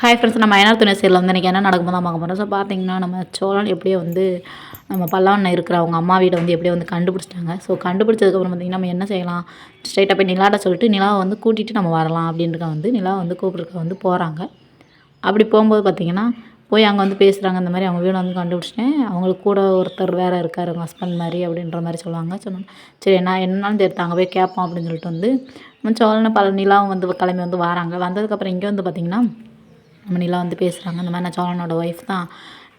Hi friends, நம்ம மயிலாடுதுறை சைடில் வந்து இன்றைக்கி என்ன நடக்கும்போது தான் பார்க்க போகிறோம். ஸோ பார்த்தீங்கன்னா, நம்ம சோழன் எப்படியோ வந்து நம்ம பல்லவனில் இருக்கிற அவங்க அம்மா வீடை வந்து எப்படியோ வந்து கண்டுபிடிச்சிட்டாங்க. ஸோ கண்டுபிடிச்சதுக்கப்புறம் பார்த்திங்கன்னா, நம்ம என்ன செய்யலாம், ஸ்ட்ரைட்டாக போய் நிலாட்ட சொல்லிட்டு நிலாவை வந்து கூட்டிகிட்டு நம்ம வரலாம் அப்படின்றத வந்து நிலாவை வந்து கூப்பிட்றதுக்கு வந்து போகிறாங்க. அப்படி போகும்போது பார்த்திங்கன்னா, போய் அங்கே வந்து பேசுகிறாங்க. இந்த மாதிரி அவங்க வீடை வந்து கண்டுபிடிச்சிட்டேன், அவங்களுக்கு கூட ஒருத்தர் வேறு இருக்கார், அவங்க ஹஸ்பண்ட் மாதிரி அப்படின்ற மாதிரி சொல்லுவாங்க. சொன்னோம் சரி என்னன்னு தெரியுது, அங்கே போய் கேட்போம் அப்படின்னு சொல்லிட்டு வந்து நம்ம சோழனை பல நிலாவும் வந்து கிளம்பி வந்து வராங்க. வந்ததுக்கப்புறம் இங்கே வந்து பார்த்திங்கன்னா, நம்ம நிலா வந்து பேசுகிறாங்க. இந்த மாதிரி நான் சோழனோட ஒய்ஃப் தான்,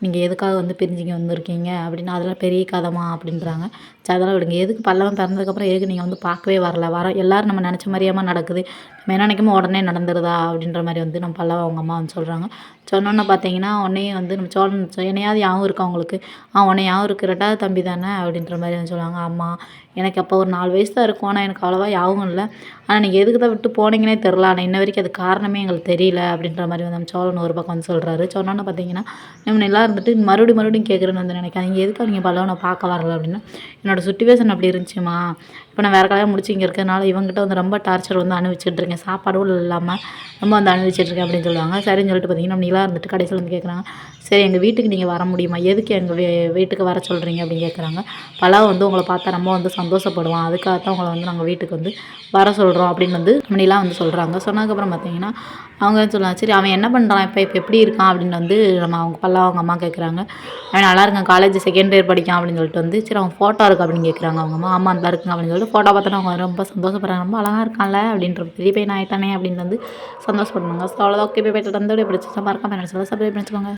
நீங்கள் எதுக்காக வந்து பிரிஞ்சிங்க வந்திருக்கீங்க அப்படின்னா, அதெல்லாம் பெரிய கதைமா அப்படின்றாங்க. சரி அதெல்லாம் விடுங்க, எதுக்கு பல்லவன் பிறந்ததுக்கப்புறம் எதுக்கு நீங்கள் வந்து பார்க்கவே வர எல்லோரும் நம்ம நினச்ச மாதிரியாமல் நடக்குது, நம்ம என்ன நினைக்காம உடனே நடந்துருதா அப்படின்ற மாதிரி வந்து நம்ம பல்லவ அவங்க அம்மா வந்து சொல்கிறாங்க. சொன்னோன்னே பார்த்தீங்கன்னா, உடனே வந்து நம்ம சோழன் என்னையாவது ஞாபகம் இருக்கா உங்களுக்கு, உன்னை ஞாபகம் இருக்கு, 2வது தம்பி தானே அப்படின்ற மாதிரி வந்து சொல்லுவாங்க. ஆமாம், எனக்கு அப்போ ஒரு 4 வயசு தான் இருக்கும், ஆனால் எனக்கு அவ்வளோவா ஞாபகம் இல்லை, ஆனால் நீங்கள் எதுக்கு தான் விட்டு போனீங்கன்னே தெரில, ஆனால் இன்ன வரைக்கும் அது காரணமே எங்களுக்கு தெரியல அப்படின்ற மாதிரி வந்து நம்ம சோழன் ஒரு பக்கம் வந்து சொல்கிறாரு. சொன்னோன்னே பார்த்தீங்கன்னா, நம்ம நல்லா இருந்துட்டு மறுபடியும் கேட்குறேன்னு வந்து நினைக்காதீங்க, எதுக்கு நீங்கள் பல்லவனை பார்க்க வரல அப்படின்னா, என்னோடய சுச்சுவேஷன் அப்படி இருந்துச்சுமா, இப்போ நான் வேறு கல்யாணம் முடிச்சு இங்கே இருக்கிறனால இவங்ககிட்ட வந்து ரொம்ப டார்ச்சர் வந்து அனுபவிச்சுட்ருக்கேன், சாப்பாடும் இல்லாமல் ரொம்ப வந்து அனுபவிச்சுட்ருக்கேன் அப்படின்னு சொல்லுவாங்க. சரின்னு சொல்லிட்டு பார்த்தீங்கன்னா, நம்ம நிலா இருந்துட்டு கடைசியில் வந்து கேட்குறாங்க, சரி எங்கள் வீட்டுக்கு நீங்கள் வர முடியுமா, எதுக்கு எங்கள் வீட்டுக்கு வர சொல்கிறீங்க அப்படின்னு கேட்குறாங்க. பல்லவன் வந்து உங்களை பார்த்தா ரொம்ப வந்து சந்தோஷப்படுவான், அதுக்காக தான் உங்களை வந்து நாங்கள் வீட்டுக்கு வந்து வர சொல்கிறோம் அப்படின்னு வந்து நம்ம நிலா வந்து சொல்கிறாங்க. சொன்னதுக்கப்புறம் பார்த்தீங்கன்னா, அவங்க வந்து சொல்லுவாங்க, சரி அவன் என்ன பண்ணுறான், இப்போ எப்படி இருக்கான் அப்படின்னு வந்து நம்ம அவங்க பல்லவ அவங்க அம்மா கேட்குறாங்க. அவன் நல்லா இருக்கான், காலேஜ் செகண்ட் இயர் படிக்கான் அப்படின்னு சொல்லிட்டு வந்து, சரி அவன் ஃபோட்டோ இருக்குது அப்படின்னு கேட்குறாங்க அவங்க அம்மா. ஆமாம் நல்லா இருக்குங்க அப்படின்னு சொல்லிட்டு ஃபோட்டோ பார்த்தோன்னா அவங்க ரொம்ப சந்தோஷப்படுறாங்க, ரொம்ப அழகாக இருக்கான்ல அப்படின்ற பெரிய பையன் ஆகிட்டானே அப்படின்னு வந்து சந்தோஷப்படுறாங்க. ஸோ அவ்வளோதான், ஓகே போய் வந்து பிடிச்சி மறக்காம நினச்சிக்கலாம், சப்ஸ்கிரைப் பண்ணிச்சுக்கோங்க.